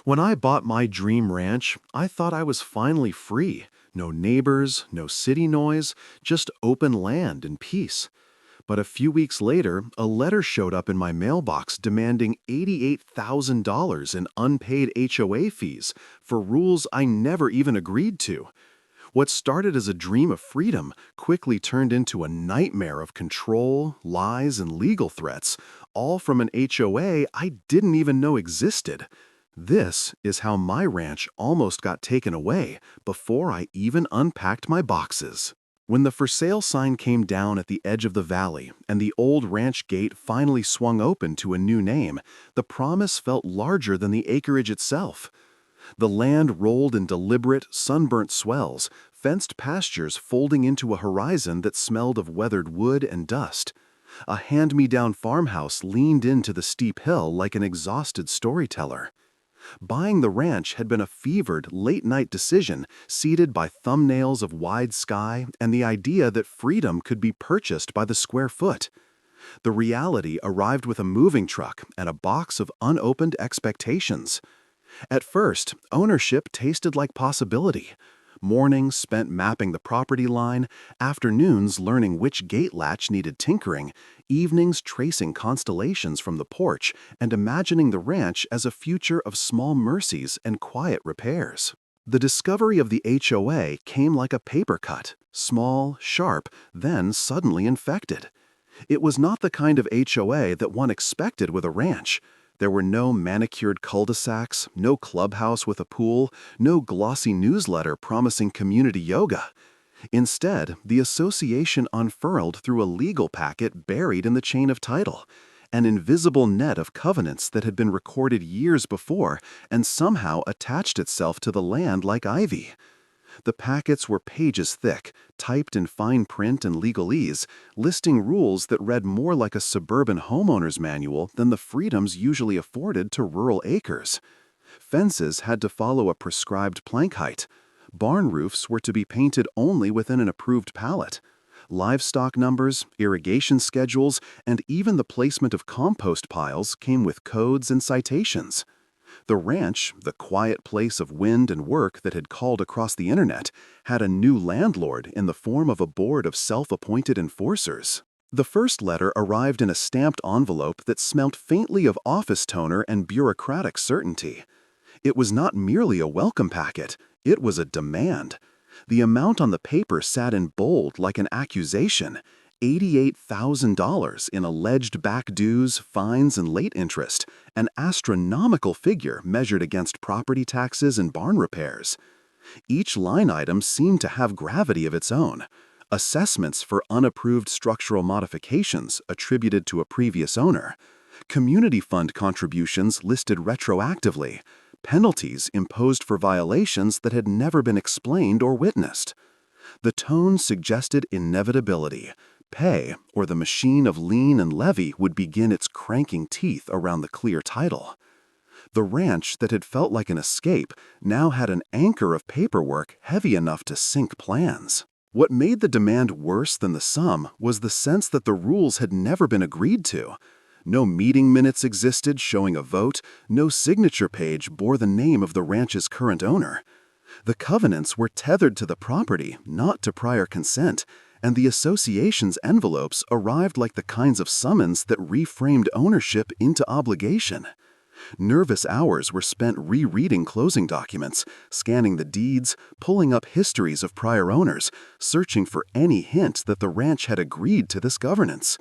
When I bought my dream ranch, I thought I was finally free. No neighbors, no city noise, just open land and peace. But a few weeks later, a letter showed up in my mailbox demanding $88,000 in unpaid HOA fees for rules I never even agreed to. What started as a dream of freedom quickly turned into a nightmare of control, lies, and legal threats, all from an HOA I didn't even know existed. This is how my ranch almost got taken away before I even unpacked my boxes. When the for sale sign came down at the edge of the valley and the old ranch gate finally swung open to a new name, the promise felt larger than the acreage itself. The land rolled in deliberate, sunburnt swells, fenced pastures folding into a horizon that smelled of weathered wood and dust. A hand-me-down farmhouse leaned into the steep hill like an exhausted storyteller. Buying the ranch had been a fevered, late-night decision seeded by thumbnails of wide sky and the idea that freedom could be purchased by the square foot. The reality arrived with a moving truck and a box of unopened expectations. At first, ownership tasted like possibility. Mornings spent mapping the property line, afternoons learning which gate latch needed tinkering, evenings tracing constellations from the porch and imagining the ranch as a future of small mercies and quiet repairs. The discovery of the HOA came like a paper cut, small, sharp, then suddenly infected. It was not the kind of HOA that one expected with a ranch. There were no manicured cul-de-sacs, no clubhouse with a pool, no glossy newsletter promising community yoga. Instead, the association unfurled through a legal packet buried in the chain of title, an invisible net of covenants that had been recorded years before and somehow attached itself to the land like ivy. The packets were pages thick, typed in fine print and legalese, listing rules that read more like a suburban homeowner's manual than the freedoms usually afforded to rural acres. Fences had to follow a prescribed plank height. Barn roofs were to be painted only within an approved pallet. Livestock numbers, irrigation schedules, and even the placement of compost piles came with codes and citations. The ranch, the quiet place of wind and work that had called across the internet, had a new landlord in the form of a board of self-appointed enforcers. The first letter arrived in a stamped envelope that smelt faintly of office toner and bureaucratic certainty. It was not merely a welcome packet, it was a demand. The amount on the paper sat in bold like an accusation: $88,000 in alleged back dues, fines, and late interest, an astronomical figure measured against property taxes and barn repairs. Each line item seemed to have gravity of its own. Assessments for unapproved structural modifications attributed to a previous owner. Community fund contributions listed retroactively. Penalties imposed for violations that had never been explained or witnessed. The tone suggested inevitability. Pay, or the machine of lien and levy would begin its cranking teeth around the clear title. The ranch that had felt like an escape now had an anchor of paperwork heavy enough to sink plans. What made the demand worse than the sum was the sense that the rules had never been agreed to. No meeting minutes existed showing a vote, no signature page bore the name of the ranch's current owner. The covenants were tethered to the property, not to prior consent, and the association's envelopes arrived like the kinds of summons that reframed ownership into obligation. Nervous hours were spent rereading closing documents, scanning the deeds, pulling up histories of prior owners, searching for any hint that the ranch had agreed to this governance.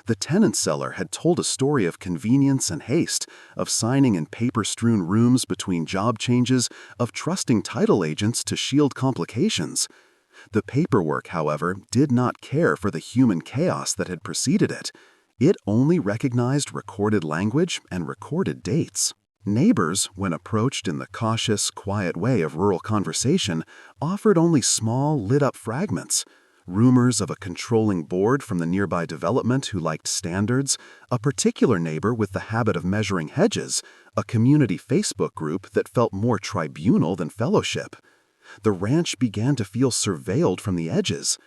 The tenant seller had told a story of convenience and haste, of signing in paper-strewn rooms between job changes, of trusting title agents to shield complications. The paperwork, however, did not care for the human chaos that had preceded it. It only recognized recorded language and recorded dates. Neighbors, when approached in the cautious, quiet way of rural conversation, offered only small, lit-up fragments. Rumors of a controlling board from the nearby development who liked standards, a particular neighbor with the habit of measuring hedges, a community Facebook group that felt more tribunal than fellowship. The ranch began to feel surveilled from the edges.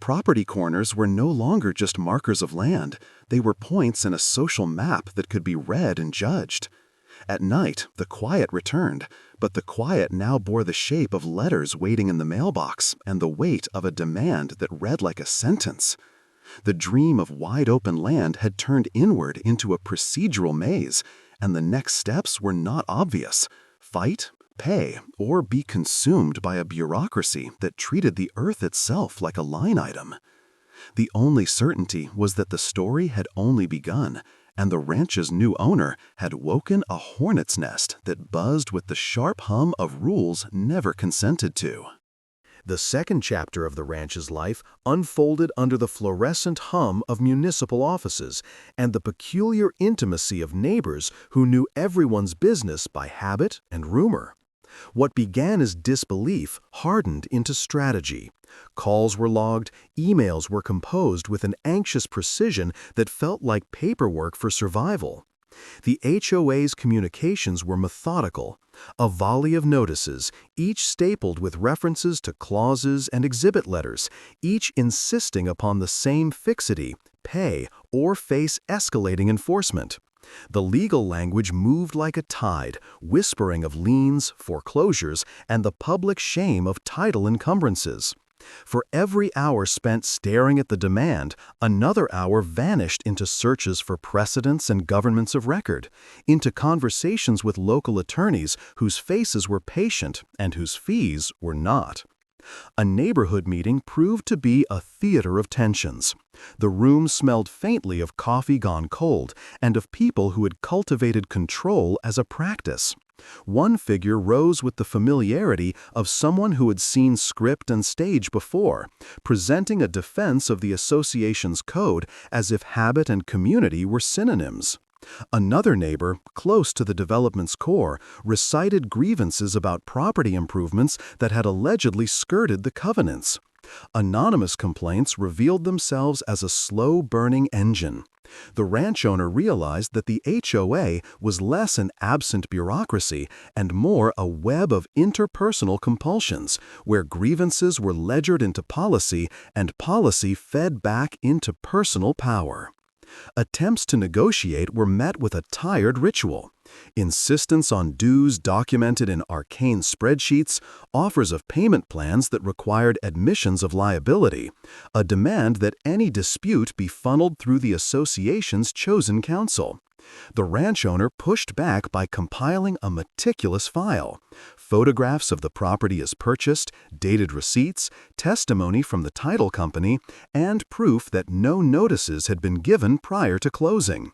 Property corners were no longer just markers of land, they were points in a social map that could be read and judged. At night, the quiet returned, but the quiet now bore the shape of letters waiting in the mailbox and the weight of a demand that read like a sentence. The dream of wide-open land had turned inward into a procedural maze, and the next steps were not obvious: fight, pay, or be consumed by a bureaucracy that treated the earth itself like a line item. The only certainty was that the story had only begun, and the ranch's new owner had woken a hornet's nest that buzzed with the sharp hum of rules never consented to. The second chapter of the ranch's life unfolded under the fluorescent hum of municipal offices and the peculiar intimacy of neighbors who knew everyone's business by habit and rumor. What began as disbelief hardened into strategy. Calls were logged, emails were composed with an anxious precision that felt like paperwork for survival. The HOA's communications were methodical, a volley of notices, each stapled with references to clauses and exhibit letters, each insisting upon the same fixity: pay or face escalating enforcement. The legal language moved like a tide, whispering of liens, foreclosures, and the public shame of title encumbrances. For every hour spent staring at the demand, another hour vanished into searches for precedents and governments of record, into conversations with local attorneys whose faces were patient and whose fees were not. A neighborhood meeting proved to be a theater of tensions. The room smelled faintly of coffee gone cold and of people who had cultivated control as a practice. One figure rose with the familiarity of someone who had seen script and stage before, presenting a defense of the association's code as if habit and community were synonyms. Another neighbor, close to the development's core, recited grievances about property improvements that had allegedly skirted the covenants. Anonymous complaints revealed themselves as a slow-burning engine. The ranch owner realized that the HOA was less an absent bureaucracy and more a web of interpersonal compulsions, where grievances were ledgered into policy and policy fed back into personal power. Attempts to negotiate were met with a tired ritual. Insistence on dues documented in arcane spreadsheets, offers of payment plans that required admissions of liability, a demand that any dispute be funneled through the association's chosen counsel. The ranch owner pushed back by compiling a meticulous file: photographs of the property as purchased, dated receipts, testimony from the title company, and proof that no notices had been given prior to closing.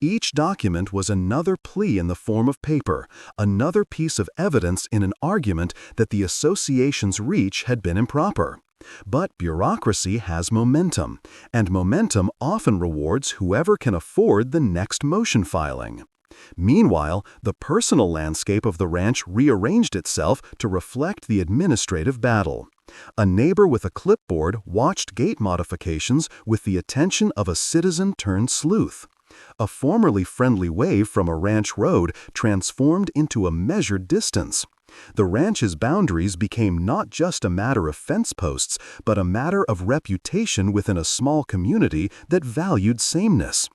Each document was another plea in the form of paper, another piece of evidence in an argument that the association's reach had been improper. But bureaucracy has momentum, and momentum often rewards whoever can afford the next motion filing. Meanwhile, the personal landscape of the ranch rearranged itself to reflect the administrative battle. A neighbor with a clipboard watched gate modifications with the attention of a citizen turned sleuth. A formerly friendly wave from a ranch road transformed into a measured distance. The ranch's boundaries became not just a matter of fence posts, but a matter of reputation within a small community that valued sameness.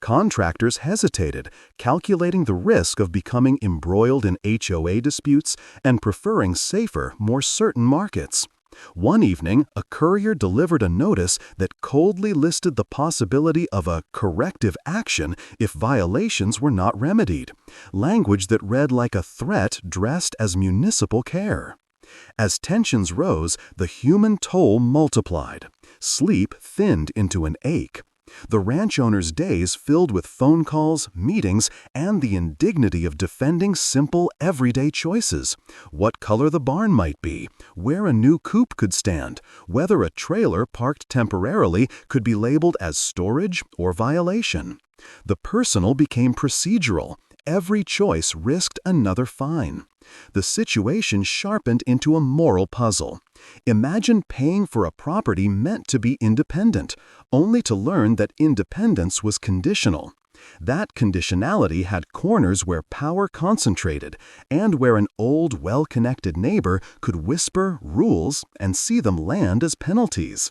Contractors hesitated, calculating the risk of becoming embroiled in HOA disputes and preferring safer, more certain markets. One evening, a courier delivered a notice that coldly listed the possibility of a corrective action if violations were not remedied, language that read like a threat dressed as municipal care. As tensions rose, the human toll multiplied. Sleep thinned into an ache. The ranch owner's days filled with phone calls, meetings, and the indignity of defending simple, everyday choices: what color the barn might be, where a new coop could stand, whether a trailer parked temporarily could be labeled as storage or violation. The personal became procedural. Every choice risked another fine. The situation sharpened into a moral puzzle. Imagine paying for a property meant to be independent, only to learn that independence was conditional. That conditionality had corners where power concentrated, and where an old, well-connected neighbor could whisper rules and see them land as penalties.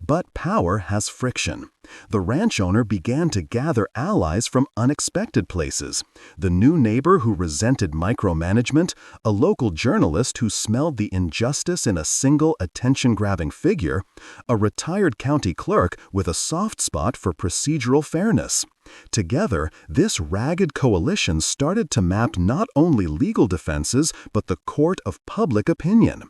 But power has friction. The ranch owner began to gather allies from unexpected places. The new neighbor who resented micromanagement, a local journalist who smelled the injustice in a single attention-grabbing figure, a retired county clerk with a soft spot for procedural fairness. Together, this ragged coalition started to map not only legal defenses but the court of public opinion.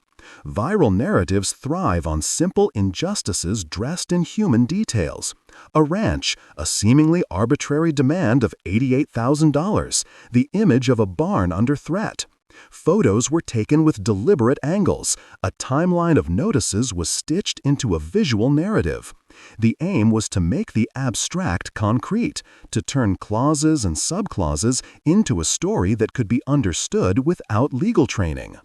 Viral narratives thrive on simple injustices dressed in human details. A ranch, a seemingly arbitrary demand of $88,000, the image of a barn under threat. Photos were taken with deliberate angles. A timeline of notices was stitched into a visual narrative. The aim was to make the abstract concrete, to turn clauses and subclauses into a story that could be understood without legal training.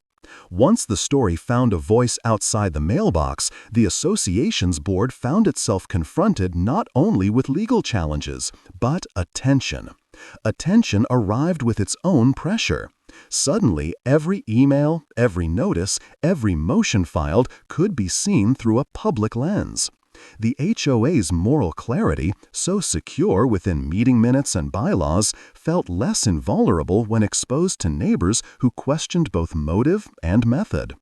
Once the story found a voice outside the mailbox, the association's board found itself confronted not only with legal challenges, but attention. Attention arrived with its own pressure. Suddenly, every email, every notice, every motion filed could be seen through a public lens. The HOA's moral clarity, so secure within meeting minutes and bylaws, felt less invulnerable when exposed to neighbors who questioned both motive and method.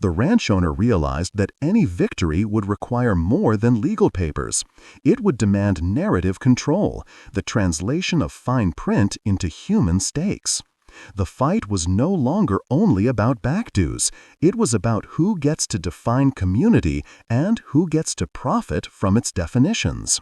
The ranch owner realized that any victory would require more than legal papers. It would demand narrative control, the translation of fine print into human stakes. The fight was no longer only about back dues. It was about who gets to define community and who gets to profit from its definitions.